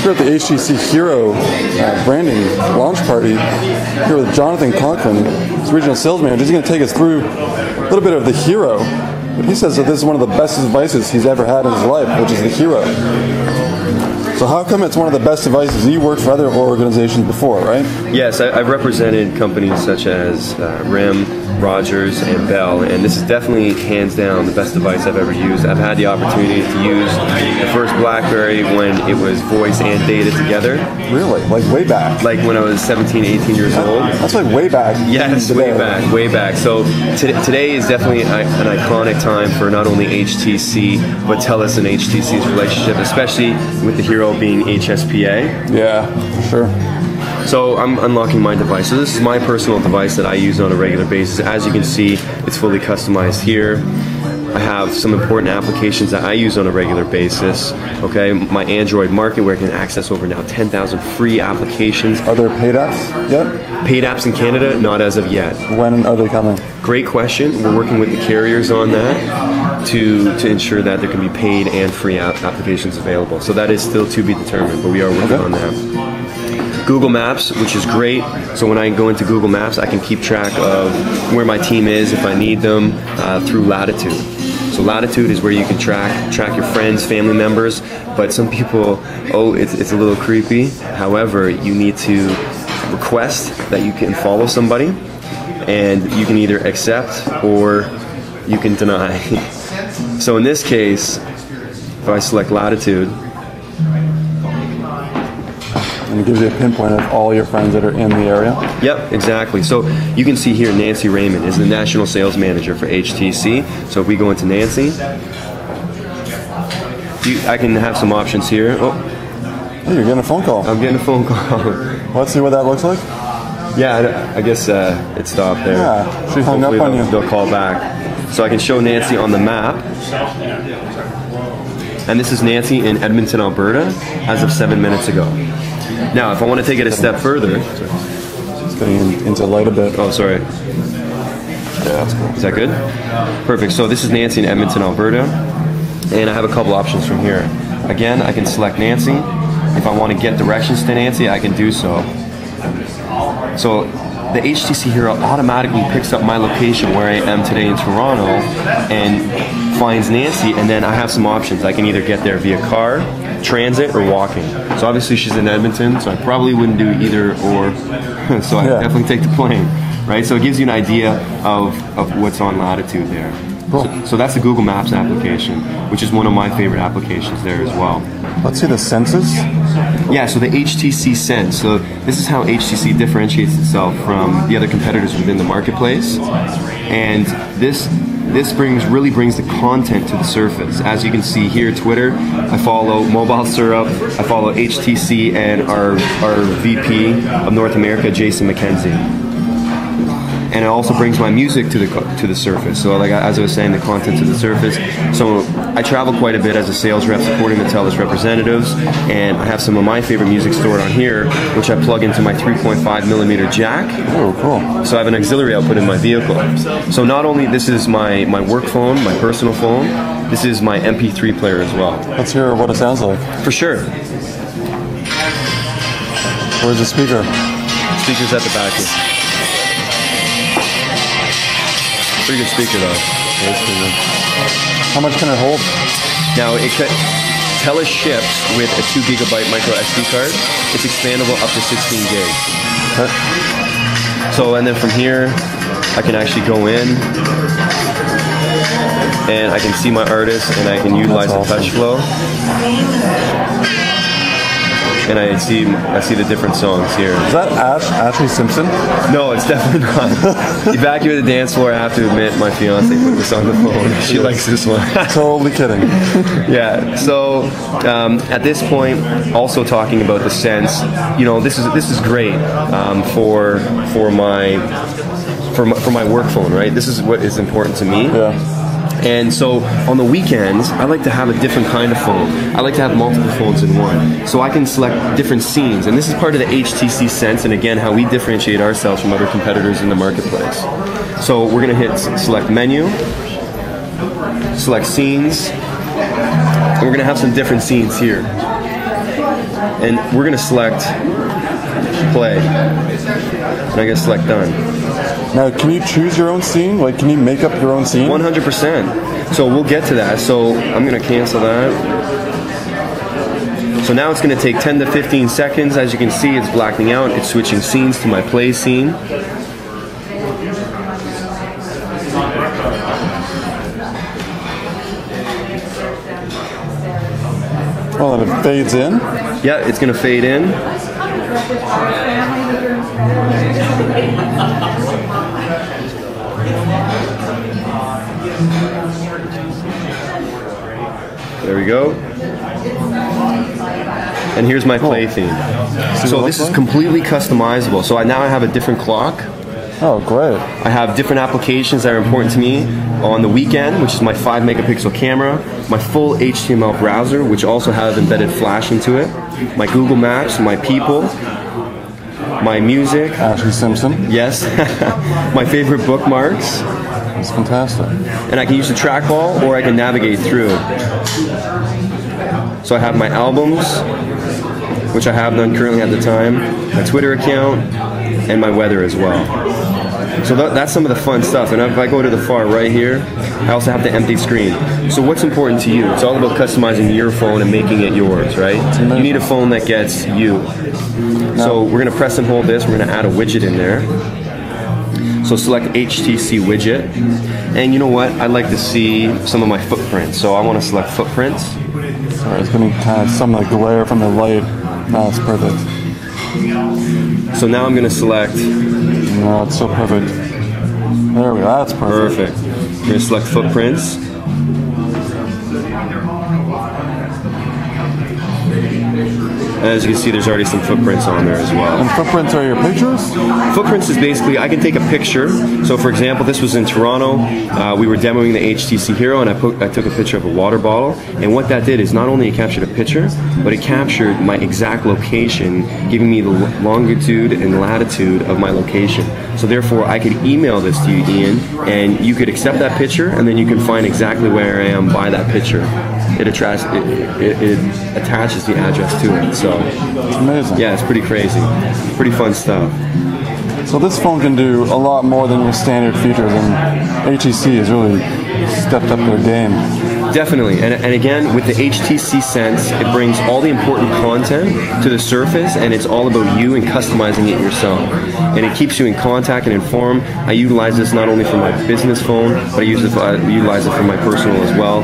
We're at the HTC Hero branding launch party here with Jonathan Conklin, his regional sales manager. He's going to take us through a little bit of the Hero. He says that this is one of the best devices he's ever had in his life, which is the Hero. So how come it's one of the best devices? You worked for other organizations before, right? Yes, I've represented companies such as RIM, Rogers, and Bell, and this is definitely hands down the best device I've ever used. I've had the opportunity to use the first BlackBerry when it was voice and data together. Really? Like way back? Like when I was 17, 18 years old. That's like way back. Yes, way back. So today is definitely an iconic time for not only HTC, but TELUS and HTC's relationship, especially with the Hero being HSPA. Yeah, sure. So I'm unlocking my device. So this is my personal device that I use on a regular basis. As you can see, it's fully customized here. I have some important applications that I use on a regular basis. Okay, my Android market where I can access over now 10,000 free applications. Are there paid apps yet? Paid apps in Canada? Not as of yet. When are they coming? Great question. We're working with the carriers on that to ensure that there can be paid and free applications available. So that is still to be determined, but we are working on that. Google Maps, which is great. So when I go into Google Maps, I can keep track of where my team is if I need them through Latitude. So Latitude is where you can track your friends, family members, but some people, it's a little creepy. However, you need to request that you can follow somebody, and you can either accept or you can deny. So in this case, if I select Latitude, and it gives you a pinpoint of all your friends that are in the area? Yep, exactly. So you can see here Nancy Raymond is the National Sales Manager for HTC. So if we go into Nancy, I can have some options here. Oh, you're getting a phone call. I'm getting a phone call. Let's see what that looks like. Yeah, I guess it stopped there. Yeah, she hung up on you. They'll call back. So I can show Nancy on the map. And this is Nancy in Edmonton, Alberta, as of 7 minutes ago. Now, if I want to take it a step further... It's getting into light a bit. Oh, sorry. Yeah, that's cool. Is that good? Perfect. So this is Nancy in Edmonton, Alberta. And I have a couple options from here. Again, I can select Nancy. If I want to get directions to Nancy, I can do so. So the HTC Hero automatically picks up my location where I am today in Toronto and finds Nancy, and then I have some options. I can either get there via car, transit, or walking. So obviously she's in Edmonton, so I probably wouldn't do either or. So I definitely take the plane, right? So it gives you an idea of what's on Latitude there. Cool. So that's the Google Maps application, which is one of my favorite applications there as well. Let's see the Senses. Yeah, so the HTC Sense. So this is how HTC differentiates itself from the other competitors within the marketplace. And this really brings the content to the surface. As you can see here, Twitter, I follow Mobile Syrup, I follow HTC and our VP of North America, Jason McKenzie. And it also brings my music to the surface. So like as I was saying, the content to the surface. So I travel quite a bit as a sales rep supporting the TELUS representatives, and I have some of my favorite music stored on here, which I plug into my 3.5mm jack. Oh, cool. So I have an auxiliary output in my vehicle. So not only this is my work phone, my personal phone, this is my MP3 player as well. Let's hear what it sounds like. For sure. Where's the speaker? Speaker's at the back here. Pretty good speaker though. How much can it hold? Now TELUS ships with a 2 GB micro SD card. It's expandable up to 16 gigs. Okay. So and then from here, I can actually go in and I can see my artist and I can utilize the touch flow. And I see the different songs here. Is that Ashley Simpson? No, it's definitely not. Evacuate the dance floor. I have to admit, my fiance put this on the phone. She likes this one. Totally kidding. Yeah. So at this point, also talking about the Sense, you know, this is great for my work phone, right? This is what is important to me. Yeah. And so on the weekends, I like to have a different kind of phone. I like to have multiple phones in one. So I can select different scenes. And this is part of the HTC Sense, and again, how we differentiate ourselves from other competitors in the marketplace. So we're gonna hit select menu, select scenes, and we're gonna have some different scenes here. And we're gonna select play. And I gotta select done. Now, can you choose your own scene? Like, can you make up your own scene? 100%. So we'll get to that. So I'm gonna cancel that. So now it's gonna take 10 to 15 seconds. As you can see, it's blacking out. It's switching scenes to my play scene. Oh, and it fades in? Yeah, it's gonna fade in. There we go. And here's my play theme. So this is completely customizable. So now I have a different clock. Oh, great. I have different applications that are important to me on the weekend, which is my 5 megapixel camera, my full HTML browser, which also has embedded flash into it, my Google Maps, my people, my music. Ashley Simpson. Yes. My favorite bookmarks. It's fantastic. And I can use the trackball or I can navigate through. So I have my albums, which I have none currently at the time, my Twitter account, and my weather as well. So that's some of the fun stuff. And if I go to the far right here, I also have the empty screen. So what's important to you? It's all about customizing your phone and making it yours, right? You need a phone that gets you. So we're gonna press and hold this. We're gonna add a widget in there. So select HTC widget. And you know what? I'd like to see some of my footprints. So I wanna select footprints. Sorry, it's getting kind of some like glare from the light. That's perfect. So now I'm gonna select. No, it's so perfect. There we go. That's perfect. Perfect. We're gonna select footprints. And as you can see, there's already some footprints on there as well. And footprints are your pictures? Footprints is basically, I can take a picture. So for example, this was in Toronto. We were demoing the HTC Hero and I took a picture of a water bottle. And what that did is not only it captured a picture, but it captured my exact location, giving me the longitude and latitude of my location. So therefore, I could email this to you, Ian, and you could accept that picture and then you can find exactly where I am by that picture. It attaches the address to it. So it's amazing. Yeah, it's pretty crazy. Pretty fun stuff. So this phone can do a lot more than your standard features, and HTC has really stepped up their game. Definitely, and again, with the HTC Sense, it brings all the important content to the surface, and it's all about you and customizing it yourself. And it keeps you in contact and informed. I utilize this not only for my business phone, but I utilize it for my personal as well.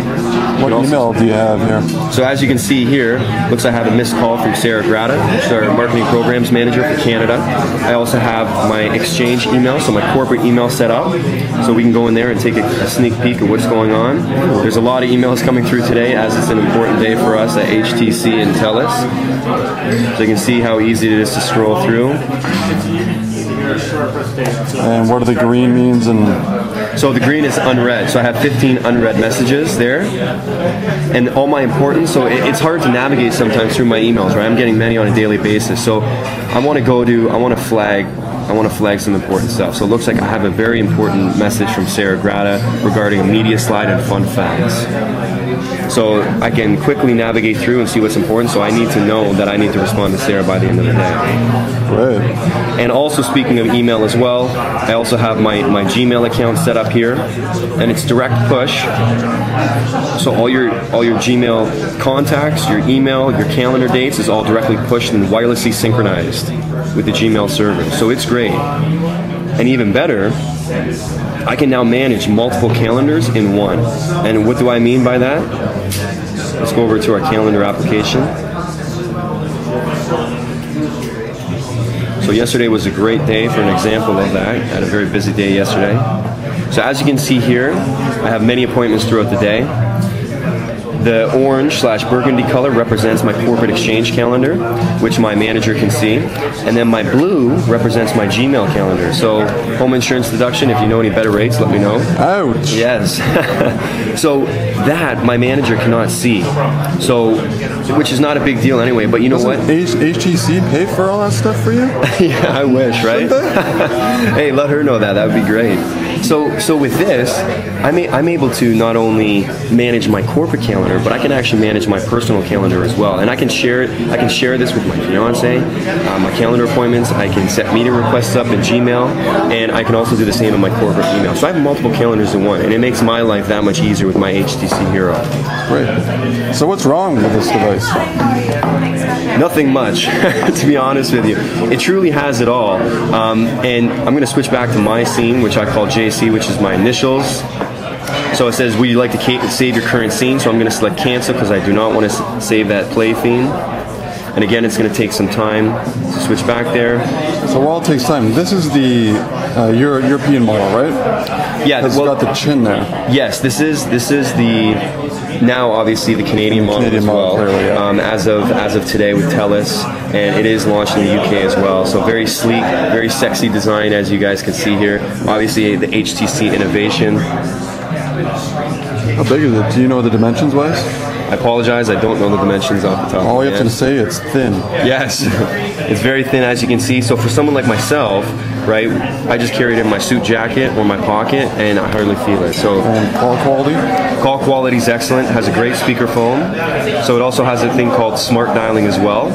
What email do you have here? So as you can see here, looks like I have a missed call from Sarah Grata, who's our marketing programs manager for Canada. I also have my exchange email, so my corporate email set up, so we can go in there and take a sneak peek of what's going on. There's a lot of emails coming through today, as it's an important day for us at HTC and TELUS. So you can see how easy it is to scroll through. And what do the green means? And so the green is unread. So I have 15 unread messages there, and all my important. So it's hard to navigate sometimes through my emails, right? I'm getting many on a daily basis. So I want to flag some important stuff. So it looks like I have a very important message from Sarah Grata regarding a media slide and fun facts. So I can quickly navigate through and see what's important, so I need to know that I need to respond to Sarah by the end of the day. Right. And also, speaking of email as well, I also have my Gmail account set up here, and it's direct push. So all your Gmail contacts, your email, your calendar dates is all directly pushed and wirelessly synchronized with the Gmail server. So it's great. And even better, I can now manage multiple calendars in one. And what do I mean by that? Let's go over to our calendar application. So yesterday was a great day for an example of that. I had a very busy day yesterday. So as you can see here, I have many appointments throughout the day. The orange/burgundy color represents my corporate exchange calendar, which my manager can see. And then my blue represents my Gmail calendar. So home insurance deduction, if you know any better rates, let me know. Ouch. Yes. So that my manager cannot see. So which is not a big deal anyway. But you know what? HTC pay for all that stuff for you? Yeah, I wish, right? Hey, let her know that. That would be great. So with this, I'm able to not only manage my corporate calendar, but I can actually manage my personal calendar as well. And I can share it. I can share this with my fiance, my calendar appointments. I can set meeting requests up in Gmail, and I can also do the same in my corporate email. So I have multiple calendars in one, and it makes my life that much easier with my HTC Hero. Great. So what's wrong with this device? Nothing much, to be honest with you. It truly has it all. And I'm going to switch back to my scene, which I call JC, which is my initials. So it says, would you like to save your current scene? So I'm going to select cancel because I do not want to save that play theme. And again, it's going to take some time to switch back there. So while it takes time, this is the European model, right? Yeah, it's got the chin there. Yes, this is the now obviously the Canadian model as well. Clearly, yeah. As of today with TELUS, and it is launched in the UK as well. So very sleek, very sexy design, as you guys can see here. Obviously the HTC innovation. How big is it? Do you know the dimensions wise? I apologize, I don't know the dimensions off the top. All you have to say, it's thin. Yes, it's very thin, as you can see. So for someone like myself, right, I just carry it in my suit jacket or my pocket, and I hardly feel it. So and call quality? Call quality is excellent. Has a great speakerphone. So it also has a thing called smart dialing as well.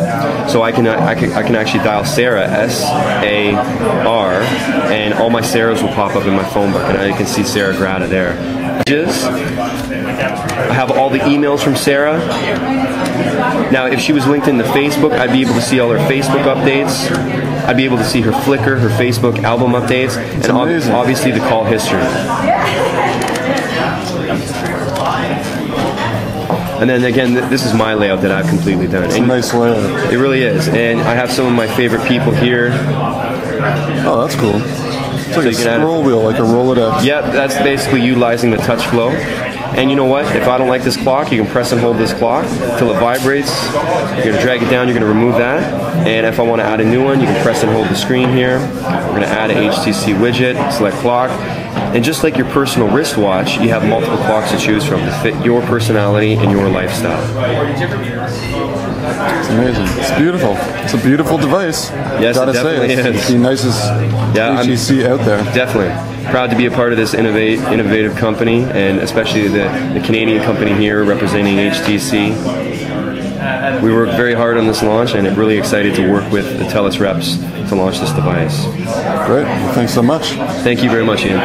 So I can actually dial Sarah, S-A-R, and all my Sarahs will pop up in my phone book, and you can see Sarah Grata there. I have all the emails from Sarah. Now, if she was linked into Facebook, I'd be able to see all her Facebook updates. I'd be able to see her Flickr, her Facebook album updates, and obviously the call history. And then again, this is my layout that I've completely done. It's a nice layout. It really is. And I have some of my favorite people here. Oh, that's cool. It's like a scroll wheel, like a Rolodex. Yep, that's basically utilizing the touch flow. And you know what? If I don't like this clock, you can press and hold this clock till it vibrates. You're going to drag it down, you're going to remove that. And if I want to add a new one, you can press and hold the screen here. We're going to add a HTC widget, select clock. And just like your personal wristwatch, you have multiple clocks to choose from to fit your personality and your lifestyle. It's amazing. It's beautiful. It's a beautiful device. Yes, gotta it definitely say, it's the nicest HTC out there. Definitely. Proud to be a part of this innovative company, and especially the Canadian company here representing HTC. We worked very hard on this launch, and I'm really excited to work with the TELUS reps to launch this device. Great. Well, thanks so much. Thank you very much, Ian.